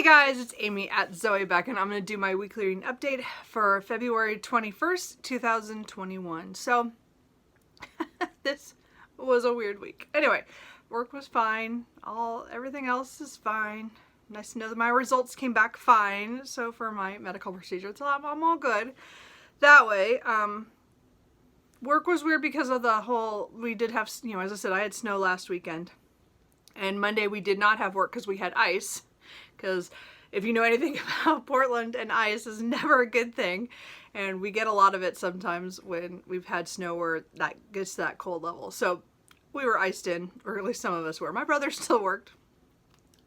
Hey guys, it's Amy at Zoe back, and I'm going to do my weekly reading update for February 21st, 2021. So, this was a weird week. Anyway, work was fine. Everything else is fine. Nice to know that my results came back fine. So for my medical procedure, I'm all good. That way, work was weird because of the whole, we did have, as I said, I had snow last weekend. And Monday we did not have work because we had ice. Because if you know anything about Portland, and ice is never a good thing. And we get a lot of it sometimes when we've had snow where that gets to that cold level. So we were iced in, or at least some of us were. My brother still worked.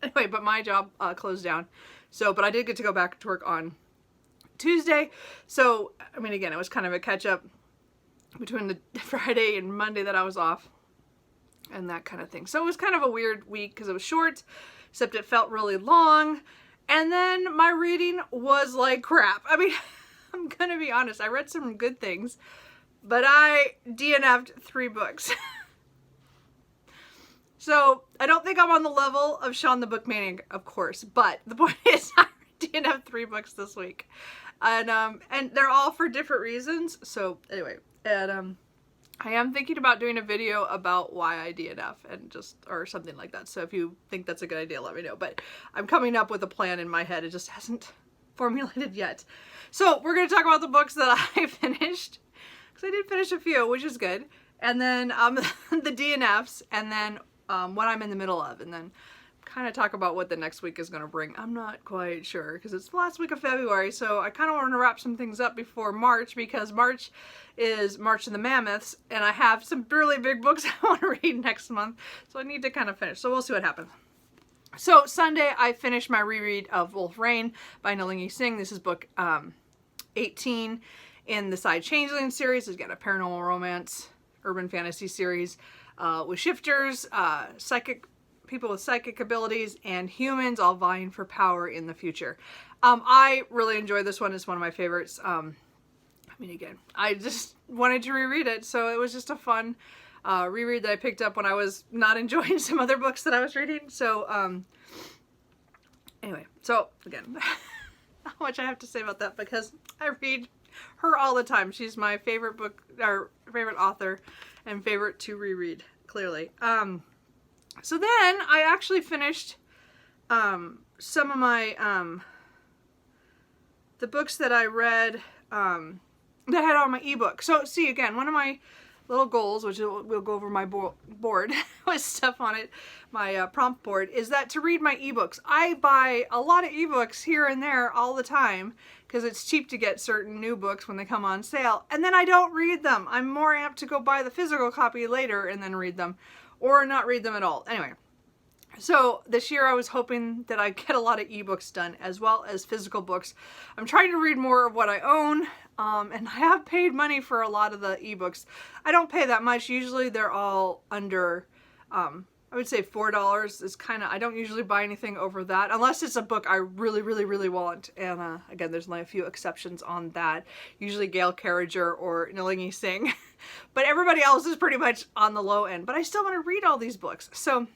Anyway, but my job closed down. So, but I did get to go back to work on Tuesday. So, I mean, again, it was kind of a catch up between the Friday and Monday that I was off and that kind of thing. So it was kind of a weird week because it was short, except it felt really long. And then my reading was like crap. I mean, I'm gonna be honest, I read some good things, but I DNF'd 3 books. So I don't think I'm on the level of Shawn the Book Maniac, of course, but the point is I DNF'd 3 books this week. And they're all for different reasons. So anyway, and I am thinking about doing a video about why I DNF or something like that. So if you think that's a good idea, let me know. But I'm coming up with a plan in my head. It just hasn't formulated yet. So we're going to talk about the books that I finished. Because I did finish a few, which is good. And then the DNFs, and then what I'm in the middle of. And then kind of talk about what the next week is going to bring. I'm not quite sure because it's the last week of February, so I kind of want to wrap some things up before March, because March is March of the Mammoths, and I have some really big books I want to read next month, so I need to kind of finish. So we'll see what happens. So Sunday I finished my reread of Wolf Rain by Nalini Singh. This is book 18 in the Sigh Changeling series. It's got a paranormal romance, urban fantasy series with shifters, people with psychic abilities, and humans all vying for power in the future. I really enjoyed this one. It's one of my favorites. I mean, again, I just wanted to reread it, so it was just a fun reread that I picked up when I was not enjoying some other books that I was reading. So, anyway, so again, not much I have to say about that because I read her all the time. She's my favorite book, or favorite author, and favorite to reread, clearly. So then I actually finished some of my, the books that I read that I had on my ebook. So see, again, one of my little goals, which we'll go over my board with stuff on it, my prompt board, is that to read my ebooks. I buy a lot of ebooks here and there all the time because it's cheap to get certain new books when they come on sale, and then I don't read them. I'm more apt to go buy the physical copy later and then read them, or not read them at all. Anyway, so this year I was hoping that I'd get a lot of ebooks done as well as physical books. I'm trying to read more of what I own, and I have paid money for a lot of the ebooks. I don't pay that much. Usually they're all under, I would say $4 is kind of, I don't usually buy anything over that unless it's a book I really, really, really want. And again, there's only a few exceptions on that. Usually Gail Carriger or Nalini Singh. But everybody else is pretty much on the low end. But I still want to read all these books. So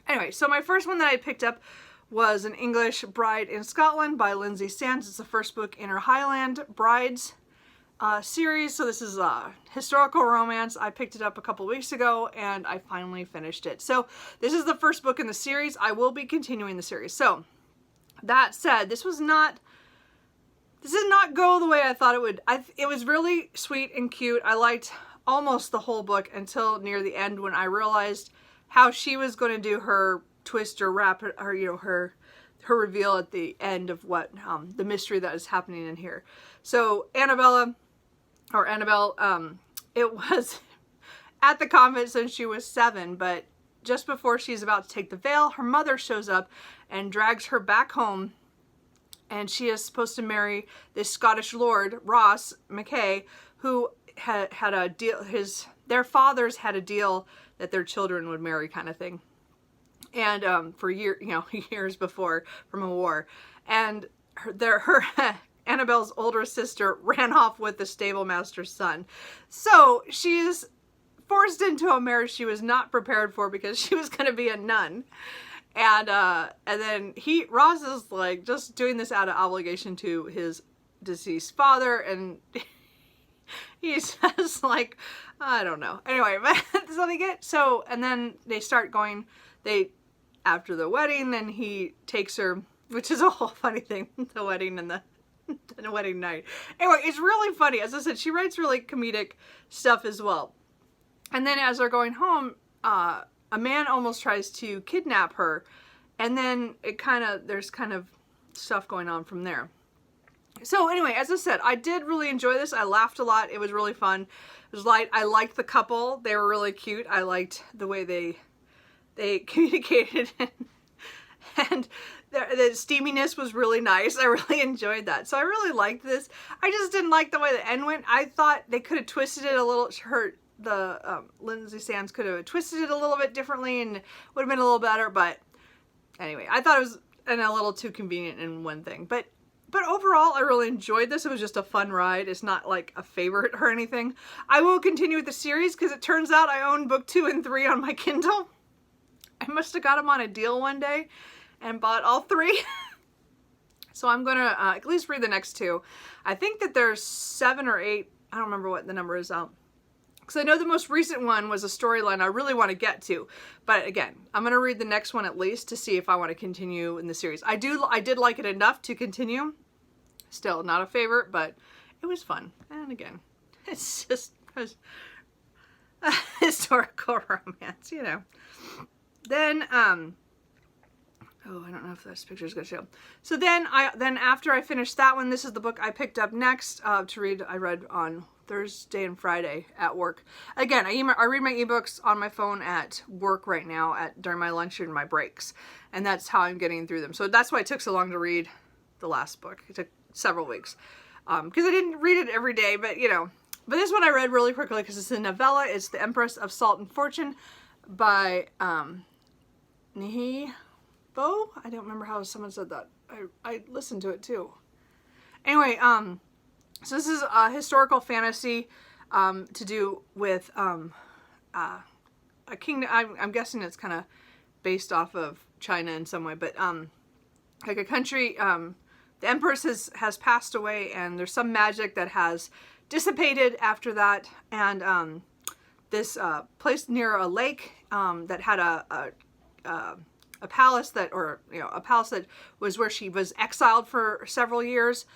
anyway, so my first one that I picked up was An English Bride in Scotland by Lindsay Sands. It's the first book in her Highland Brides series. So this is a historical romance. I picked it up a couple weeks ago and I finally finished it. So this is the first book in the series. I will be continuing the series. So that said, this did not go the way I thought it would. It was really sweet and cute. I liked almost the whole book until near the end when I realized how she was going to do her twist or wrap, or her reveal at the end of what the mystery that is happening in here. So Annabelle, it was at the convent since she was 7, but just before she's about to take the veil, her mother shows up and drags her back home, and she is supposed to marry this Scottish lord, Ross McKay, who had a deal, their fathers had a deal that their children would marry, kind of thing. And for years before, from a war. And her Annabelle's older sister ran off with the stable master's son. So she's forced into a marriage she was not prepared for because she was going to be a nun. And then Roz is like just doing this out of obligation to his deceased father, and he says like, I don't know. Anyway, and then they start going, after the wedding, then he takes her, which is a whole funny thing, the wedding and the wedding night. Anyway, it's really funny. As I said, she writes really comedic stuff as well. And then as they're going home, a man almost tries to kidnap her, and then there's kind of stuff going on from there. So anyway, as I said, I did really enjoy this. I laughed a lot. It was really fun. It was light. I liked the couple. They were really cute. I liked the way they communicated, and the steaminess was really nice. I really enjoyed that. So I really liked this. I just didn't like the way the end went. I thought they could have twisted it a little. Lindsay Sands could have twisted it a little bit differently and would have been a little better. But anyway, I thought it was a little too convenient in one thing. But overall, I really enjoyed this. It was just a fun ride. It's not like a favorite or anything. I will continue with the series because it turns out I own book 2 and 3 on my Kindle. I must have got them on a deal one day and bought all 3. So I'm going to at least read the next 2. I think that there's 7 or 8. I don't remember what the number is out. Because I know the most recent one was a storyline I really want to get to. But again, I'm going to read the next one at least to see if I want to continue in the series. I did like it enough to continue. Still not a favorite, but it was fun. And again, it's just a historical romance, you know. Then, oh, I don't know if this picture is going to show. So then after I finished that one, this is the book I picked up next to read. I read on Thursday and Friday at work. Again, I read my ebooks on my phone at work right now during my lunch and my breaks. And that's how I'm getting through them. So that's why it took so long to read the last book. It took several weeks. Because I didn't read it every day, but you know. But this one I read really quickly because it's a novella. It's The Empress of Salt and Fortune by Nihi Bo? I don't remember how someone said that. I listened to it too. Anyway, so this is a historical fantasy to do with a kingdom. I'm guessing it's kind of based off of China in some way, but like a country. The Empress has passed away, and there's some magic that has dissipated after that. And this place near a lake that had a palace that, or you know, a palace that was where she was exiled for several years.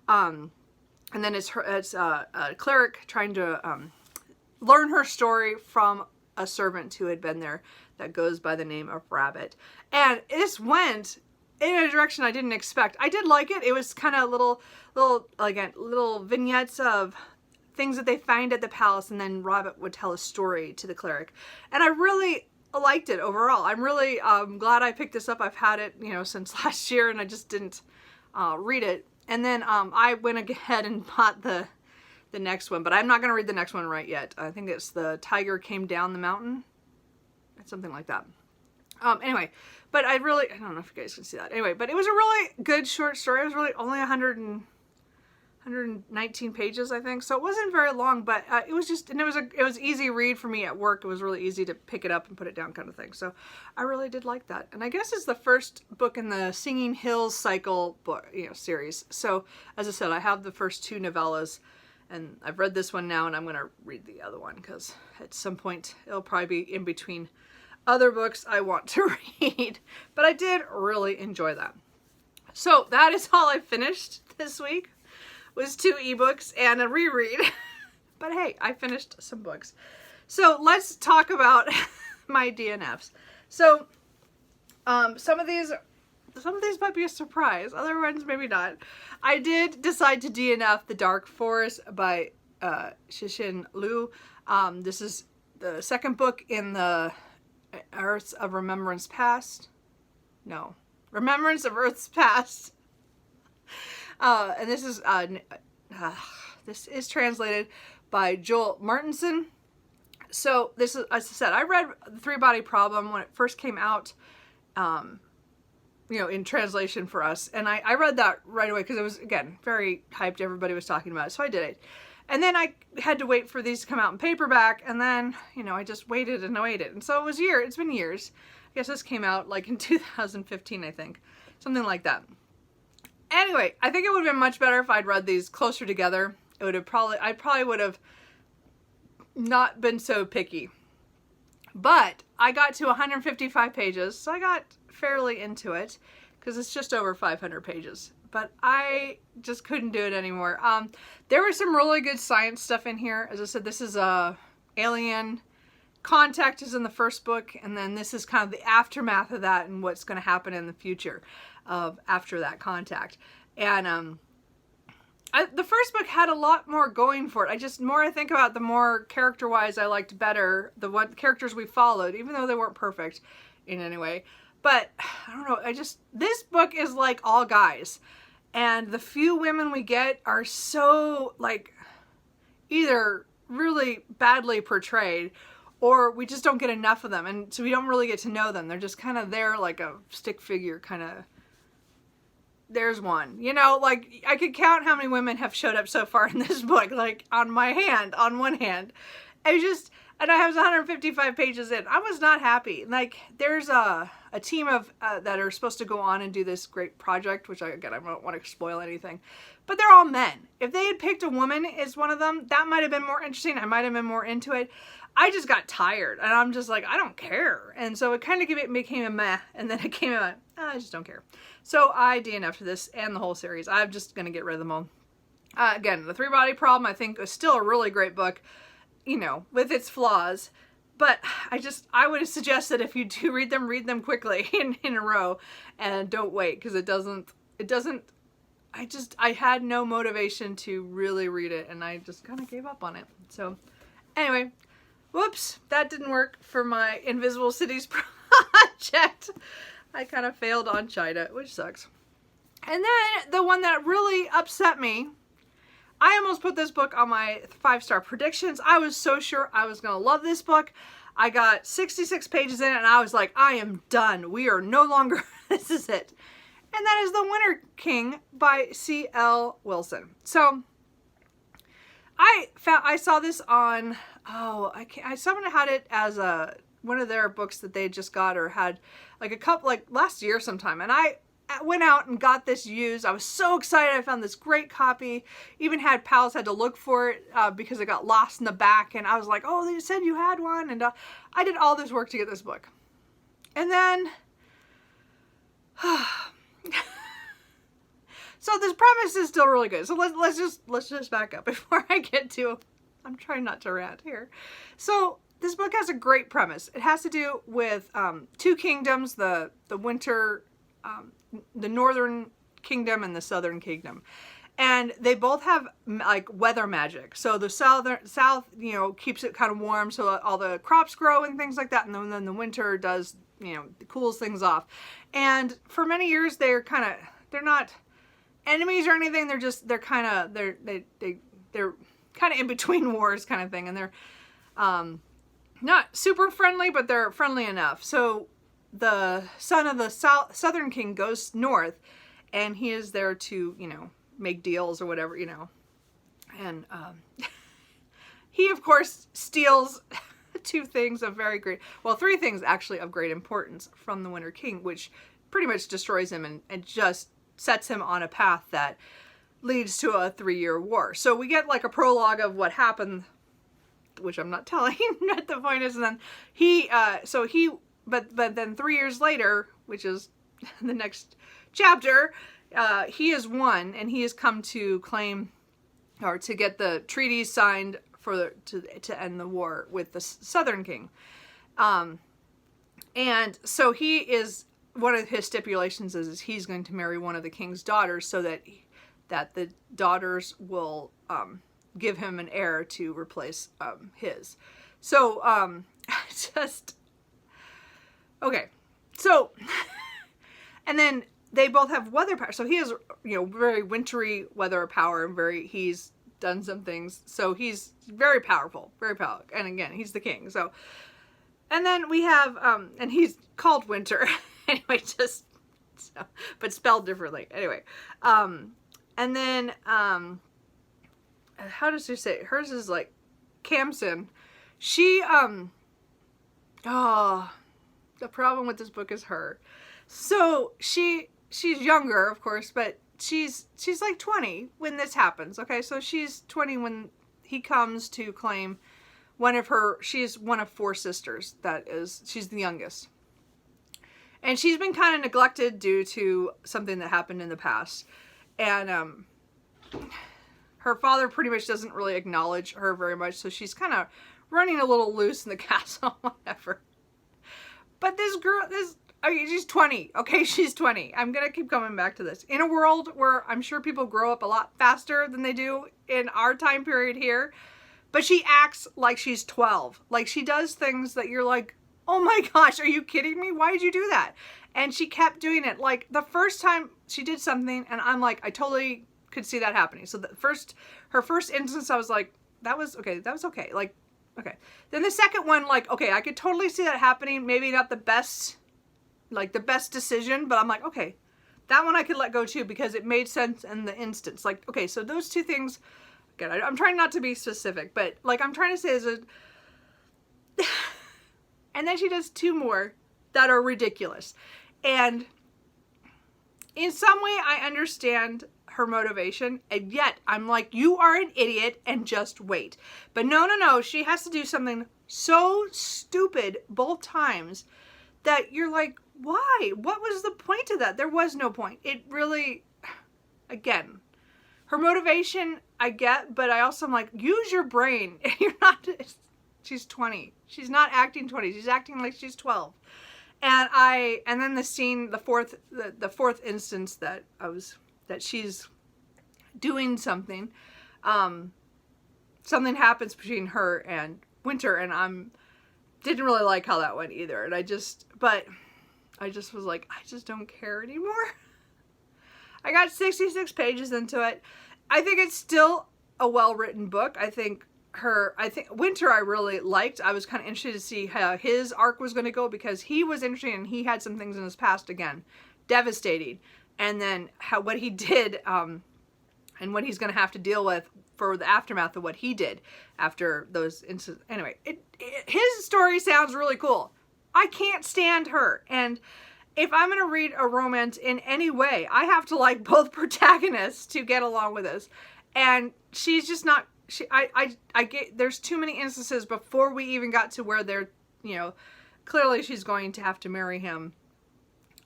And then it's a cleric trying to learn her story from a servant who had been there that goes by the name of Rabbit. And this went in a direction I didn't expect. I did like it. It was kind of little vignettes of things that they find at the palace, and then Rabbit would tell a story to the cleric. And I really liked it overall. I'm really glad I picked this up. I've had it, you know, since last year, and I just didn't read it. And then I went ahead and bought the next one, but I'm not going to read the next one right yet. I think it's The Tiger Came Down the Mountain. It's something like that. Anyway, but I don't know if you guys can see that. Anyway, but it was a really good short story. It was really only 119 pages, I think. So it wasn't very long, but it was just, and it was easy read for me at work. It was really easy to pick it up and put it down kind of thing. So I really did like that. And I guess it's the first book in the Singing Hills cycle book, you know, series. So as I said, I have the first 2 novellas, and I've read this one now, and I'm going to read the other one because at some point it'll probably be in between other books I want to read. But I did really enjoy that. So that is all I finished this week. Was 2 ebooks and a reread. But hey, I finished some books. So let's talk about my DNFs. So some of these might be a surprise. Other ones maybe not. I did decide to DNF The Dark Forest by Cixin Liu. This is the second book in the Earths of Remembrance Past. No. Remembrance of Earth's Past. And this is translated by Joel Martinson. So this is, as I said, I read The Three-Body Problem when it first came out, you know, in translation for us. And I read that right away because it was, again, very hyped. Everybody was talking about it. So I did it. And then I had to wait for these to come out in paperback. And then, you know, I just waited and waited. And so it's been years. I guess this came out like in 2015, I think. Something like that. Anyway, I think it would have been much better if I'd read these closer together. It would have I probably would have not been so picky. But I got to 155 pages, so I got fairly into it because it's just over 500 pages. But I just couldn't do it anymore. There was some really good science stuff in here. As I said, this is Alien Contact is in the first book, and then this is kind of the aftermath of that and what's going to happen in the future of after that contact. And the first book had a lot more going for it. The more I think about it, the more character-wise I liked better the characters we followed, even though they weren't perfect in any way. But, I don't know, this book is like all guys. And the few women we get are so, like, either really badly portrayed, or we just don't get enough of them. And so we don't really get to know them. They're just kind of there like a stick figure, kind of. There's one. You know, like, I could count how many women have showed up so far in this book, like, on one hand. And I was 155 pages in. I was not happy. Like, there's a team of that are supposed to go on and do this great project, which I don't want to spoil anything, but they're all men. If they had picked a woman as one of them, that might have been more interesting. I might have been more into it. I just got tired, and I'm just like, I don't care. And so it kind of became a meh, and then it came out, I just don't care. So I DNF'd this and the whole series. I'm just going to get rid of them all. Again, The Three-Body Problem, I think, is still a really great book, you know, with its flaws. But I would suggest that if you do read them quickly in a row, and don't wait, because I had no motivation to really read it, and I just kind of gave up on it. So, anyway, whoops, that didn't work for my Invisible Cities project. I kind of failed on China, which sucks. And then the one that really upset me, I almost put this book on my 5-star predictions. I was so sure I was going to love this book. I got 66 pages in it, and I was like, I am done. We are no longer, this is it. And that is The Winter King by C.L. Wilson. So, I saw this on, someone had it as one of their books that they just got, or had like last year sometime. And I went out and got this used. I was so excited. I found this great copy. Even had pals had to look for it because it got lost in the back. And I was like, oh, they said you had one. And I did all this work to get this book. And then, so this premise is still really good. So let's just back up before I get to, I'm trying not to rant here. So this book has a great premise. It has to do with two kingdoms, the winter, the northern kingdom and the southern kingdom. And they both have like weather magic. So the south, you know, keeps it kind of warm so all the crops grow and things like that. And then the winter does, you know, cools things off. And for many years they're not enemies or anything. They're kind of in between wars kind of thing. And they're not super friendly, but they're friendly enough. So the son of the southern king goes north, and he is there to, you know, make deals or whatever, you know. And he, of course, steals three things actually of great importance from the Winter King, which pretty much destroys him and just sets him on a path that leads to a 3-year war. So we get like a prologue of what happened, which I'm not telling what the point is. And then but then 3 years later, which is the next chapter, he has won, and he has come to claim, or to get the treaties signed to end the war with the Southern King. And so he is, one of his stipulations is he's going to marry one of the king's daughters, so that the daughters will give him an heir to replace his. So okay, so and then they both have weather power. So he has, you know, very wintry weather power, and he's done some things. So he's very powerful. And again, he's the king. So, and then we have, and he's called Winter. Anyway, but spelled differently. Anyway, and then, how does she say it? Hers is like Camson. She, the problem with this book is her. So she's younger, of course, but she's like 20 when this happens. Okay, so she's 20 when he comes to claim she's one of 4 sisters. She's the youngest. And she's been kind of neglected due to something that happened in the past. And her father pretty much doesn't really acknowledge her very much, so she's kind of running a little loose in the castle, whatever. But this girl, she's 20, okay? She's 20. I'm going to keep coming back to this. In a world where I'm sure people grow up a lot faster than they do in our time period here, but she acts like she's 12. Like, she does things that you're like, oh my gosh, are you kidding me? Why did you do that? And she kept doing it. Like, the first time she did something, and I'm like, I totally could see that happening. So her first instance, I was like, that was okay. Like, okay. Then the second one, like, okay, I could totally see that happening. Maybe not the best decision, but I'm like, okay, that one I could let go too, because it made sense in the instance. Like, okay, so those 2 things, again, I'm trying not to be specific, but like I'm trying to say is and then she does 2 more that are ridiculous. And in some way I understand her motivation, and yet I'm like, you are an idiot and just wait. But no, she has to do something so stupid both times that you're like, why? What was the point of that? There was no point. It really, again, her motivation I get, but I also am like, use your brain. You're not, she's 20. She's not acting 20. She's acting like she's 12. And then the scene, the fourth instance that she's doing something, something happens between her and Winter, and didn't really like how that went either. And I just was like, I just don't care anymore. I got 66 pages into it. I think it's still a well-written book. I think Winter I really liked. I was kind of interested to see how his arc was going to go, because he was interesting and he had some things in his past, again, devastating. And then what he did, and what he's going to have to deal with for the aftermath of what he did after those incidents. Anyway, his story sounds really cool. I can't stand her. And if I'm going to read a romance in any way, I have to like both protagonists to get along with this. And she's just not, I get, there's too many instances before we even got to where they're, clearly she's going to have to marry him.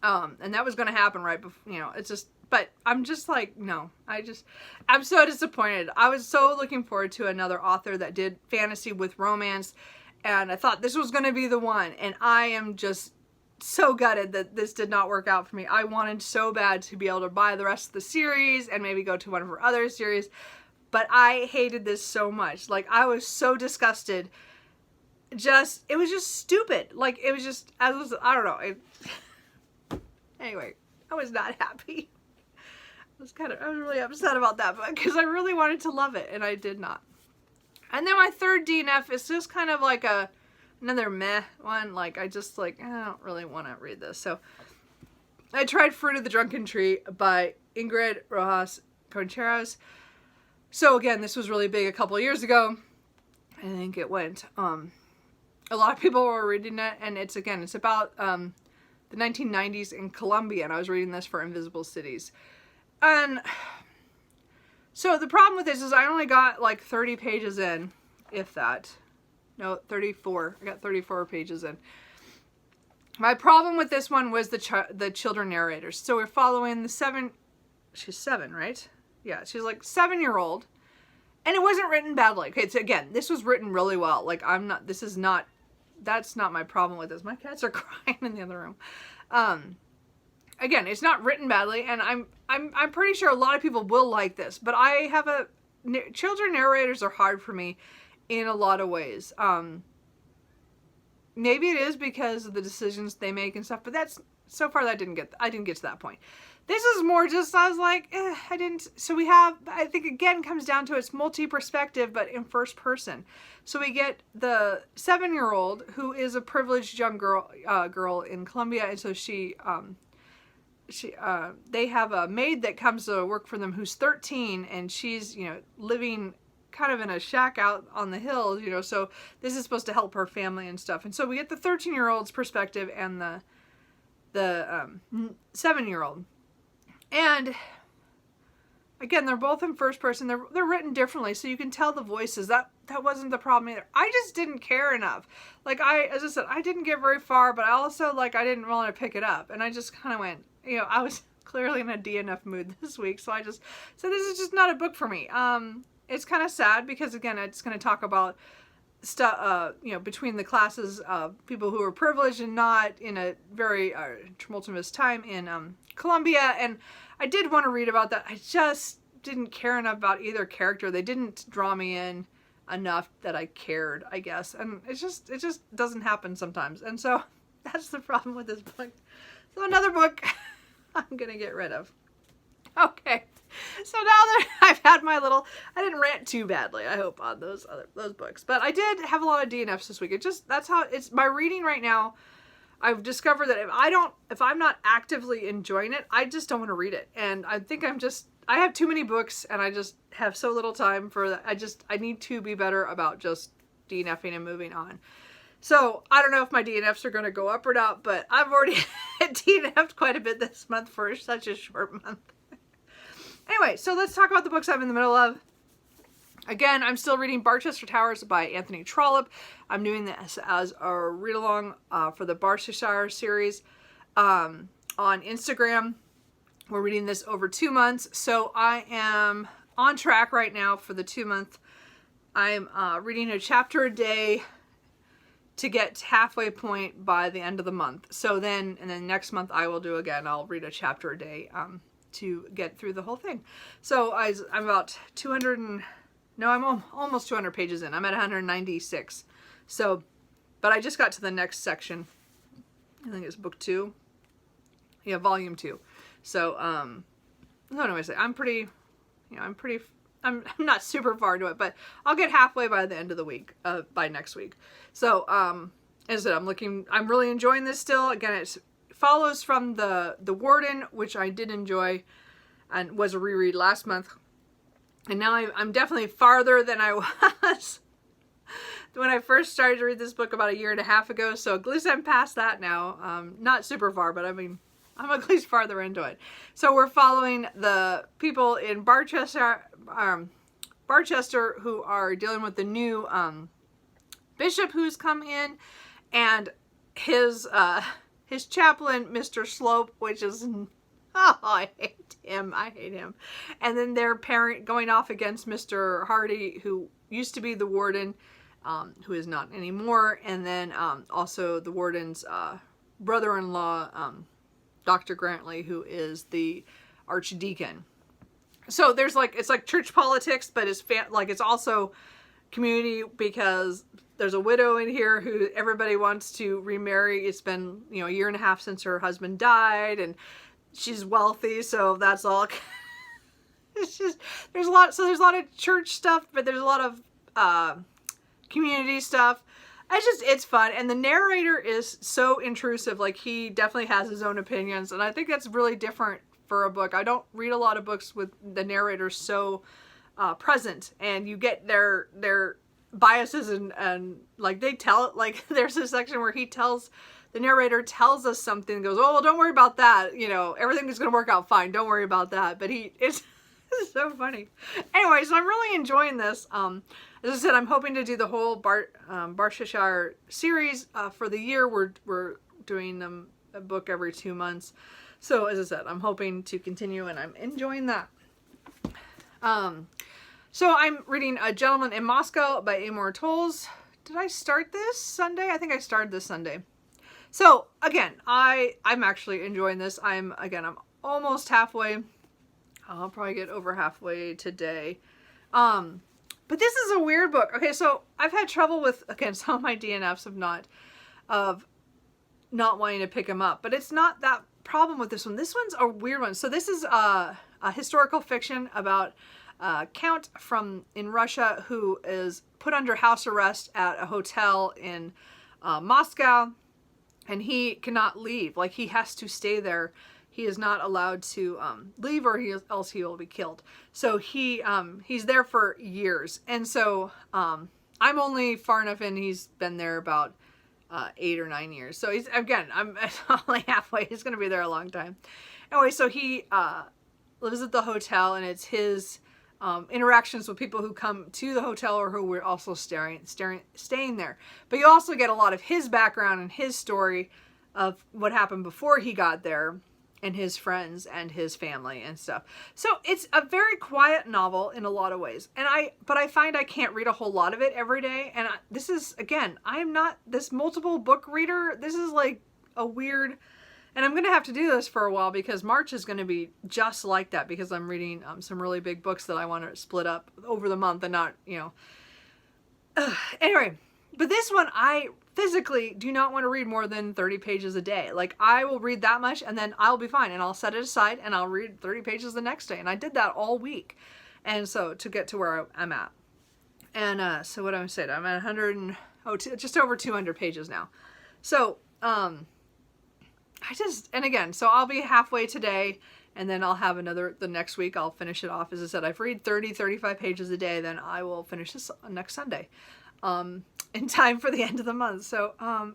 And that was going to happen right before, it's just, but I'm just like, no, I'm so disappointed. I was so looking forward to another author that did fantasy with romance, and I thought this was going to be the one, and I am just so gutted that this did not work out for me. I wanted so bad to be able to buy the rest of the series and maybe go to one of her other series, but I hated this so much. Like, I was so disgusted. It was just stupid. Like, it was just, I don't know. Anyway, I was not happy. I was really upset about that book because I really wanted to love it and I did not. And then my third DNF is just kind of like another meh one. Like, I don't really want to read this. So I tried Fruit of the Drunken Tree by Ingrid Rojas Concheros. So again, this was really big a couple of years ago. I think it went, a lot of people were reading it, and it's about the 1990s in Colombia, and I was reading this for Invisible Cities. And so the problem with this is I only got like 30 pages in, if that. No, 34. I got 34 pages in. My problem with this one was the children narrators. So we're following she's 7, right? Yeah, she's like 7-year-old. And it wasn't written badly. Okay, so again, this was written really well. Like, that's not my problem with this. My cats are crying in the other room. Again, it's not written badly, and I'm pretty sure a lot of people will like this, but I have children narrators are hard for me in a lot of ways. Maybe it is because of the decisions they make and stuff, but so far I didn't get to that point. This is more just, I was like, so I think again comes down to it's multi-perspective, but in first person. So we get the 7-year-old who is a privileged young girl in Colombia, and so they have a maid that comes to work for them who's 13, and she's, living kind of in a shack out on the hills, you know, so this is supposed to help her family and stuff. And so we get the 13-year-old's perspective and the 7-year-old. And again, they're both in first person. They're written differently, so you can tell the voices. That wasn't the problem either. I just didn't care enough. Like, as I said, I didn't get very far, but I also, like, I didn't want to pick it up. And I just kind of went, you know, I was clearly in a DNF mood this week, so I just said, this is just not a book for me. It's kind of sad because, again, it's going to talk about stuff, you know, between the classes of people who are privileged and not, in a very tumultuous time in Colombia. And I did want to read about that. I just didn't care enough about either character. They didn't draw me in enough that I cared, I guess. And it just doesn't happen sometimes. And so that's the problem with this book. So another book I'm going to get rid of. Okay. So now that I've had my little, I didn't rant too badly, I hope, on those books. But I did have a lot of DNFs this week. That's how it's my reading right now. I've discovered that if I'm not actively enjoying it, I just don't want to read it. And I think I have too many books and I just have so little time for that. I need to be better about just DNFing and moving on. So I don't know if my DNFs are going to go up or not, but I've already DNF'd quite a bit this month for such a short month. Anyway, so let's talk about the books I'm in the middle of. Again, I'm still reading Barchest Towers by Anthony Trollope. I'm doing this as a read-along for the Barchest series on Instagram. We're reading this over 2 months, so I am on track right now for the 2-month. I'm reading a chapter a day to get halfway point by the end of the month. So then, and then next month I will do again. I'll read a chapter a day to get through the whole thing. So I'm about 200 and... No, I'm almost 200 pages in. I'm at 196. So, but I just got to the next section. I think it's book 2. Yeah, volume 2. So, what do I say? I'm not super far into it, but I'll get halfway by the end of the week, by next week. So, as I said, I'm really enjoying this still. Again, it follows from the Warden, which I did enjoy and was a reread last month. And now I'm definitely farther than I was when I first started to read this book about 1.5 years ago. So at least I'm past that now. Not super far, but I mean, I'm at least farther into it. So we're following the people in Barchester who are dealing with the new bishop who's come in, and his chaplain, Mr. Slope, which is... Oh, I hate him. And then their parent going off against Mr. Hardy, who used to be the warden, who is not anymore. And then also the warden's brother-in-law, Dr. Grantley, who is the archdeacon. So there's it's like church politics, but it's also community, because there's a widow in here who everybody wants to remarry. It's been, 1.5 years since her husband died, and she's wealthy, so that's all. It's just, there's a lot of church stuff, but there's a lot of community stuff. It's fun, and the narrator is so intrusive. Like, he definitely has his own opinions, and I think that's really different for a book. I don't read a lot of books with the narrator so present, and you get their biases and like they tell it. Like, there's a section where the narrator tells us something and goes, oh, well, don't worry about that. Everything is going to work out fine. Don't worry about that. But it's so funny. Anyway, so I'm really enjoying this. As I said, I'm hoping to do the whole Barchest series for the year. We're doing a book every 2 months. So as I said, I'm hoping to continue, and I'm enjoying that. So I'm reading A Gentleman in Moscow by Amor Towles. Did I start this Sunday? I think I started this Sunday. So again, I'm actually enjoying this. I'm almost halfway. I'll probably get over halfway today. But this is a weird book. Okay, so I've had trouble with, again, some of my DNFs of not wanting to pick them up, but it's not that problem with this one. This one's a weird one. So this is a historical fiction about a count in Russia who is put under house arrest at a hotel in Moscow. And he cannot leave. Like, he has to stay there. he is not allowed to leave, or else he will be killed. So he's there for years, and so I'm only far enough in. He's been there about 8 or 9 years. So he's, again, I'm only halfway. He's going to be there a long time. Anyway, so he lives at the hotel, and it's his interactions with people who come to the hotel or who were also staying there. But you also get a lot of his background and his story of what happened before he got there, and his friends and his family and stuff. So it's a very quiet novel in a lot of ways. But I find I can't read a whole lot of it every day. And this is, again, I am not this multiple book reader. This is like a weird, and I'm going to have to do this for a while, because March is going to be just like that, because I'm reading some really big books that I want to split up over the month and not, anyway, but this one, I physically do not want to read more than 30 pages a day. Like, I will read that much and then I'll be fine, and I'll set it aside and I'll read 30 pages the next day. And I did that all week. And so to get to where I'm at. And so what I'm saying, I'm at 100 and, just over 200 pages now. So, and again, so I'll be halfway today, and then I'll have the next week, I'll finish it off. As I said, I've read 35 pages a day, then I will finish this next Sunday. In time for the end of the month. So I'm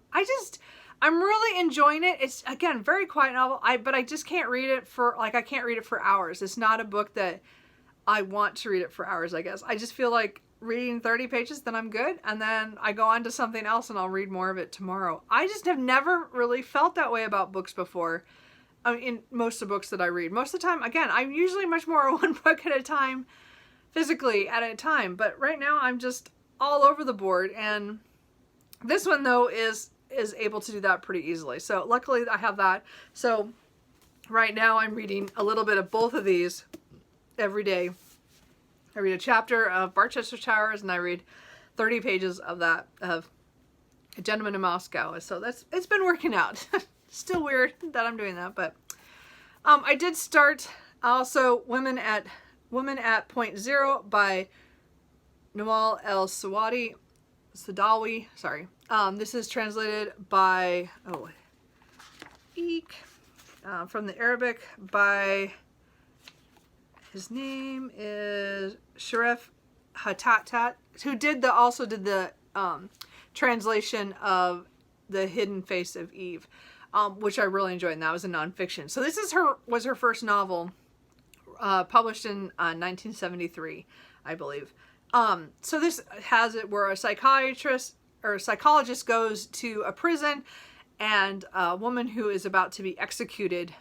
really enjoying it. It's, again, very quiet novel. But I just can't read it for, I can't read it for hours. It's not a book that I want to read it for hours, I guess. I just feel like reading 30 pages, then I'm good. And then I go on to something else and I'll read more of it tomorrow. I just have never really felt that way about books before. In most of the books that I read. Most of the time, again, I'm usually much more one book at a time, physically at a time. But right now I'm just all over the board, and this one though is able to do that pretty easily. So luckily I have that. So right now I'm reading a little bit of both of these every day. I read a chapter of Barchest Towers, and I read 30 pages of that, of A Gentleman in Moscow. So it's been working out. Still weird that I'm doing that, but I did start also Women at Point Zero by Nawal Sadawi, sorry. This is translated by, from the Arabic by, his name is Sharif Hatatat, who also did the translation of The Hidden Face of Eve, which I really enjoyed, and that was a nonfiction. So this was her first novel, published in 1973, I believe. So this has it where a psychiatrist or a psychologist goes to a prison, and a woman who is about to be executed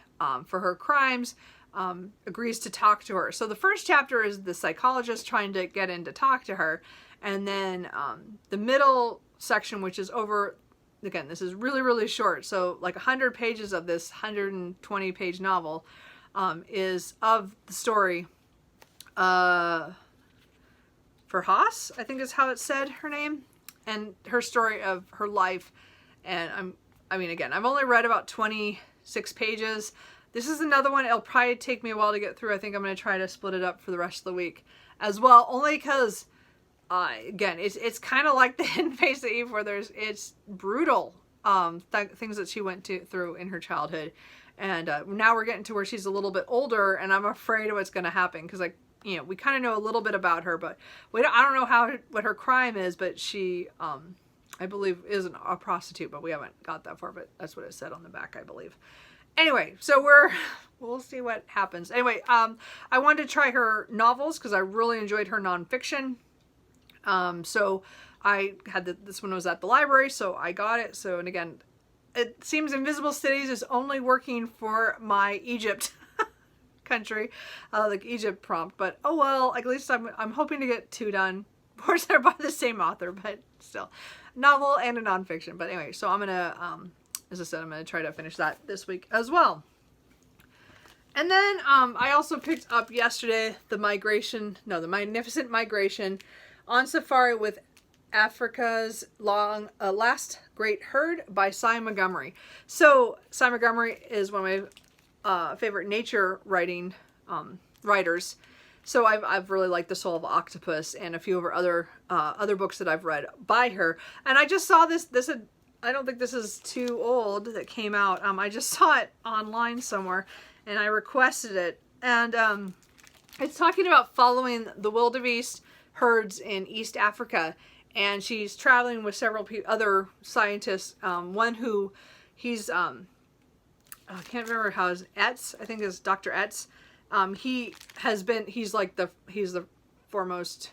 for her crimes agrees to talk to her. So the first chapter is the psychologist trying to get in to talk to her, and then the middle section, which is over, again, this is really, really short, so like 100 pages of this 120 page novel is of the story for Haas, I think is how it said her name, and her story of her life. And again, I've only read about 26 pages. This is another one, it'll probably take me a while to get through. I think I'm going to try to split it up for the rest of the week as well, only because, again, it's kind of like The Hidden Face of Eve, where it's brutal things that she went through in her childhood. And now we're getting to where she's a little bit older, and I'm afraid of what's going to happen, because we kind of know a little bit about her, but I don't know what her crime is, but she, I believe, is a prostitute, but we haven't got that far, but that's what it said on the back, I believe. Anyway, so we'll see what happens. Anyway, I wanted to try her novels because I really enjoyed her nonfiction. So I had this one was at the library, so I got it. So, and again, it seems Invisible Cities is only working for my Egypt country, like Egypt prompt, but oh well, at least I'm hoping to get 2 done. Of course, they're by the same author, but still, novel and a nonfiction. But anyway, so I'm gonna, as I said, I'm gonna try to finish that this week as well. And then I also picked up yesterday the Magnificent Migration on Safari with Africa's Last Great Herd by Sigh Montgomery. So Sigh Montgomery is one of my favorite nature writing writers. So I've really liked The Soul of Octopus and a few of her other books that I've read by her. And I just saw this I don't think this is too old that came out. I just saw it online somewhere, and I requested it. And it's talking about following the wildebeest herds in East Africa, and she's traveling with several other scientists. One who he's I can't remember how his Etz, I think is Dr. Etz. He's the foremost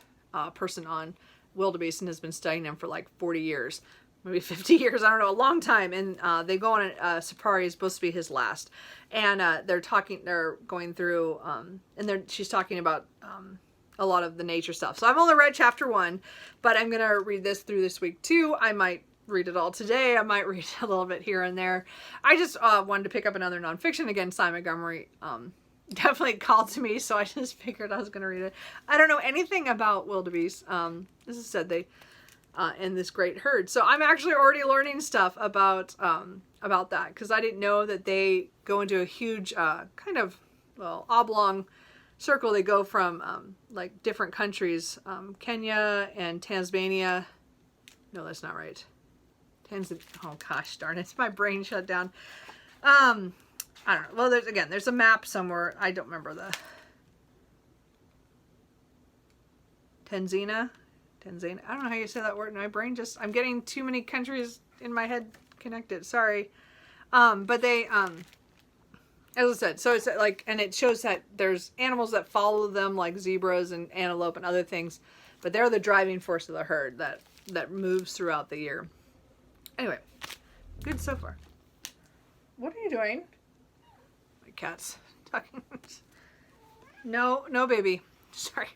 person on wildebeest and has been studying them for like 40 years, maybe 50 years, I don't know, a long time. And they go on a safari, is supposed to be his last. And they're going through, and she's talking about a lot of the nature stuff. So I've only read chapter 1, but I'm going to read this through this week too. I might read it all today. I might read a little bit here and there. I just wanted to pick up another nonfiction. Again, Sigh Montgomery definitely called to me, so I just figured I was going to read it. I don't know anything about wildebeest. This is said they in this great herd. So I'm actually already learning stuff about that, because I didn't know that they go into a huge kind of, well, oblong circle. They go from like different countries, Kenya and Tasmania. No, that's not right. Oh gosh darn it, my brain shut down. I don't know. Well, there's a map somewhere. I don't remember the Tanzania. I don't know how you say that word. My brain I'm getting too many countries in my head connected. Sorry. But they, as I said, so it's like, and it shows that there's animals that follow them, like zebras and antelope and other things, but they're the driving force of the herd that moves throughout the year. Anyway, good so far. What are you doing? My cat's talking. No, baby. Sorry.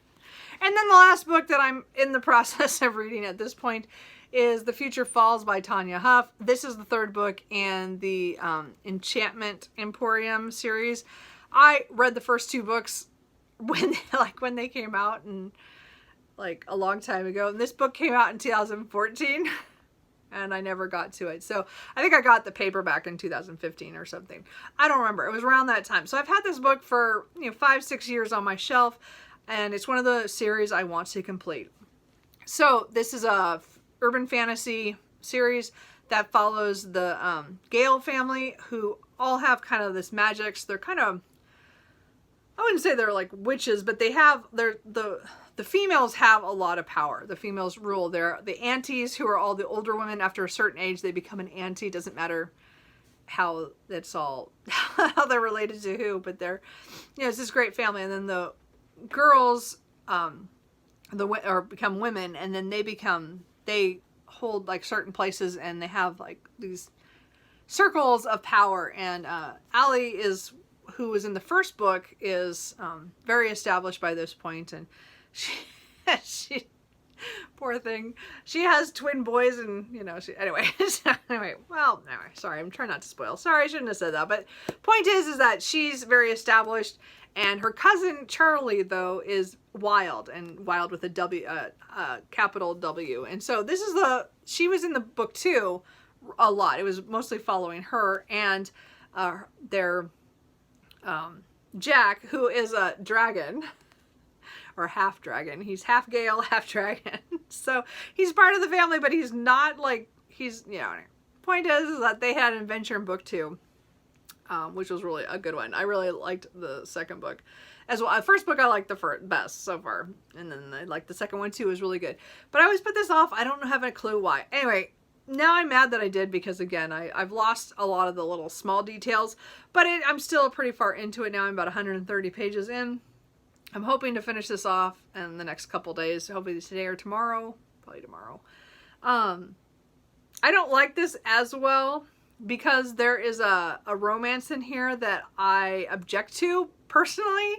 And then the last book that I'm in the process of reading at this point is The Future Falls by Tanya Huff. This is the 3rd book in the Enchantment Emporium series. I read the first 2 books when they came out, and like a long time ago. And this book came out in 2014. And I never got to it. So I think I got the paperback in 2015 or something. I don't remember. It was around that time. So I've had this book for 5-6 years on my shelf, and it's one of the series I want to complete. So this is a urban fantasy series that follows the Gale family, who all have kind of this magics. They're kind of, I wouldn't say they're like witches, but they have the females have a lot of power. The females rule. They're the aunties, who are all the older women. After a certain age, they become an auntie. Doesn't matter how that's all, how they're related to who, but they're, it's this great family. And then the girls, become women, and then they hold like certain places, and they have like these circles of power. And Allie who was in the first book, is very established by this point, and she poor thing, she has twin boys, and anyway, sorry, I'm trying not to spoil. Sorry, I shouldn't have said that, but point is that she's very established, and her cousin Charlie, though, is wild, and wild with a capital W. And so she was in the book too a lot. It was mostly following her and their Jack, who is a dragon, or half dragon. He's half Gale, half dragon. So he's part of the family, but he's not like, point is that they had an adventure in book 2, which was really a good one. I really liked the second book as well. The first book I liked the best so far, and then I liked the second one too. It was really good, but I always put this off. I don't have a clue why. Anyway, now I'm mad that I did, because again, I've lost a lot of the little small details, but I'm still pretty far into it now. I'm about 130 pages in. I'm hoping to finish this off in the next couple days, hopefully today or tomorrow, probably tomorrow. I don't like this as well, because there is a romance in here that I object to personally.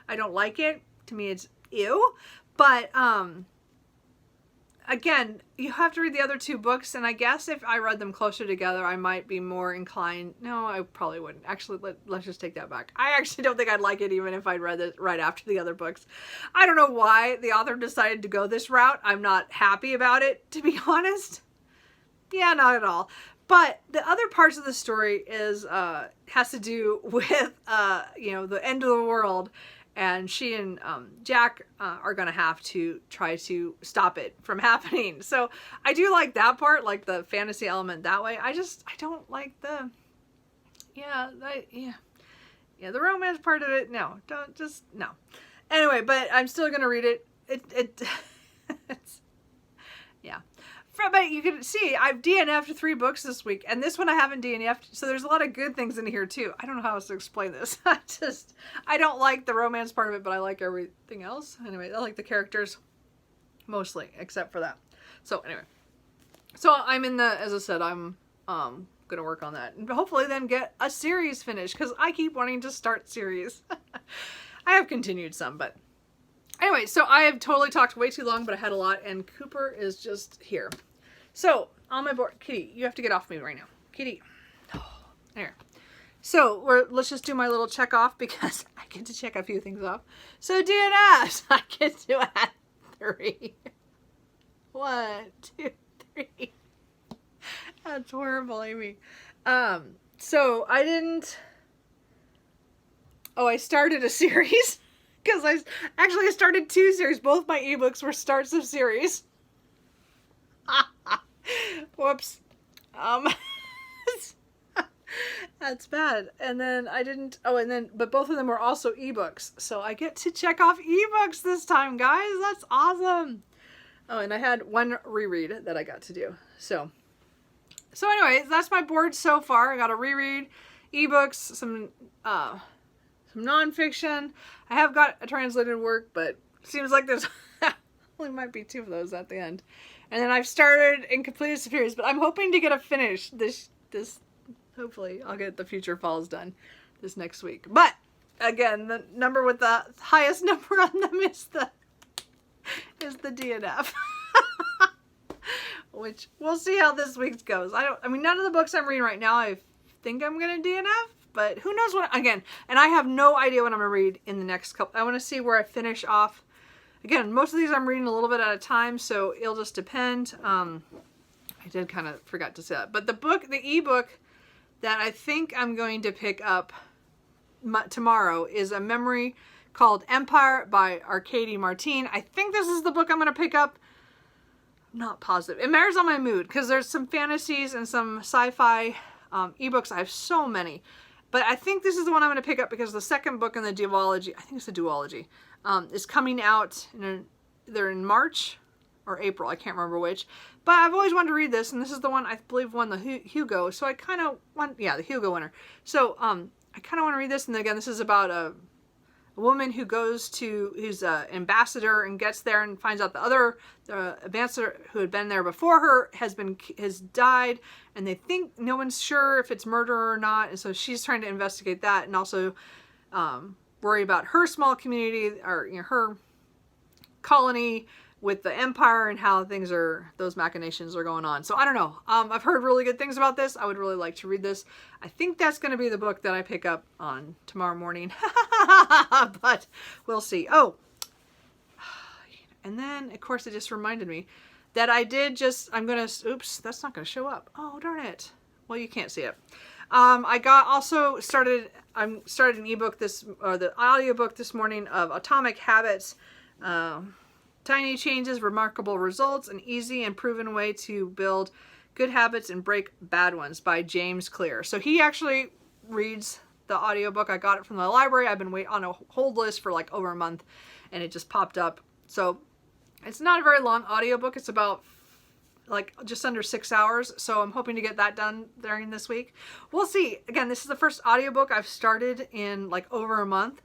I don't like it. To me, it's ew. But again, you have to read the other 2 books, and I guess if I read them closer together, I might be more inclined. No, I probably wouldn't. Actually, let's just take that back. I actually don't think I'd like it even if I'd read it right after the other books. I don't know why the author decided to go this route. I'm not happy about it, to be honest. Yeah, not at all. But the other parts of the story has to do with, the end of the world. And she and Jack are going to have to try to stop it from happening. So I do like that part, like the fantasy element that way. I don't like the, Yeah, the romance part of it, no. Don't just, no. Anyway, but I'm still going to read it. It's, yeah. But you can see, I've DNF'd 3 books this week, and this one I haven't DNF'd, so there's a lot of good things in here, too. I don't know how else to explain this. I don't like the romance part of it, but I like everything else. Anyway, I like the characters, mostly, except for that. So, anyway. So, I'm in the, as I said, I'm going to work on that, and hopefully then get a series finished, because I keep wanting to start series. I have continued some, but anyway, so I have totally talked way too long, but I had a lot, and Cooper is just here. So, on my board, Kitty, you have to get off me right now. Kitty. Oh, there. So, let's just do my little check off, because I get to check a few things off. So, DNFs, I get to add 3. 1, 2, 3. That's horrible, Amy. So, I started a series. Because I started 2 series. Both my ebooks were starts of series. Whoops. That's bad. And then I didn't, but both of them were also ebooks. So I get to check off ebooks this time, guys. That's awesome. Oh, and I had 1 reread that I got to do. So anyways, that's my board so far. I got a reread, ebooks, some nonfiction. I have got a translated work, but it seems like there's only might be 2 of those at the end. And then I've started and completed series, but I'm hoping to get a finish this hopefully I'll get the Future Falls done this next week. But again, the number with the highest number on them is the DNF. Which we'll see how this week goes. I mean none of the books I'm reading right now I think I'm gonna DNF. But who knows what, again, and I have no idea what I'm going to read in the next couple. I want to see where I finish off. Again, most of these I'm reading a little bit at a time, so it'll just depend. I did kind of forgot to say that. But the ebook that I think I'm going to pick up tomorrow is a memory called Empire by Arcady Martin. I think this is the book I'm going to pick up. I'm not positive. It matters on my mood, because there's some fantasies and some sci-fi ebooks. I have so many. But I think this is the one I'm going to pick up because the second book in the duology, I think it's a duology, is coming out either in March or April. I can't remember which. But I've always wanted to read this, and this is the one I believe won the Hugo. So I kind of want, yeah, the Hugo winner. So I kind of want to read this. And again, this is about a woman who goes to, who's an ambassador and gets there and finds out the other ambassador who had been there before her has died, and they think no one's sure if it's murder or not, and so she's trying to investigate that and also worry about her small community, or her colony with the Empire and how those machinations are going on. So I don't know. I've heard really good things about this. I would really like to read this. I think that's going to be the book that I pick up on tomorrow morning. But we'll see. Oh, and then of course it just reminded me that I did just, oops, that's not going to show up. Oh, darn it. Well, you can't see it. I'm started an ebook the audiobook this morning of Atomic Habits, Tiny Changes, Remarkable Results, an easy and proven way to build good habits and break bad ones by James Clear. So he actually reads the audiobook. I got it from the library. I've been waiting on a hold list for like over a month, and it just popped up. So it's not a very long audiobook. It's about like just under 6 hours. So I'm hoping to get that done during this week. We'll see. Again, this is the first audiobook I've started in like over a month.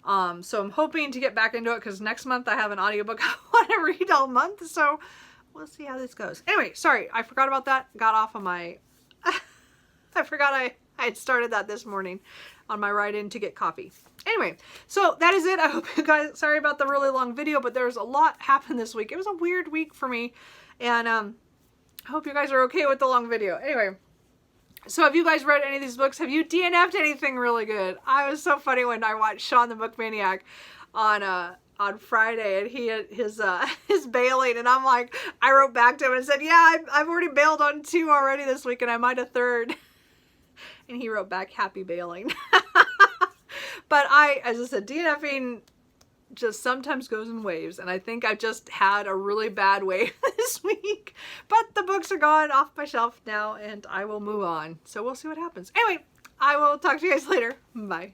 So I'm hoping to get back into it because next month I have an audiobook I want to read all month. So we'll see how this goes. Anyway, sorry, I forgot about that. Got off on my, I forgot I had started that this morning on my ride in to get coffee. Anyway, so that is it. I hope you guys, sorry about the really long video, but there's a lot happened this week. It was a weird week for me. And I hope you guys are okay with the long video. Anyway, so have you guys read any of these books? Have you DNF'd anything really good? I was so funny when I watched Shawn the Book Maniac on Friday, and he had his bailing, and I'm like, I wrote back to him and said, yeah, I've already bailed on 2 already this week, and I might a 3rd. And he wrote back, happy bailing. But as I said, DNFing just sometimes goes in waves, and I think I've just had a really bad wave this week. But the books are gone off my shelf now, and I will move on. So we'll see what happens. Anyway, I will talk to you guys later. Bye.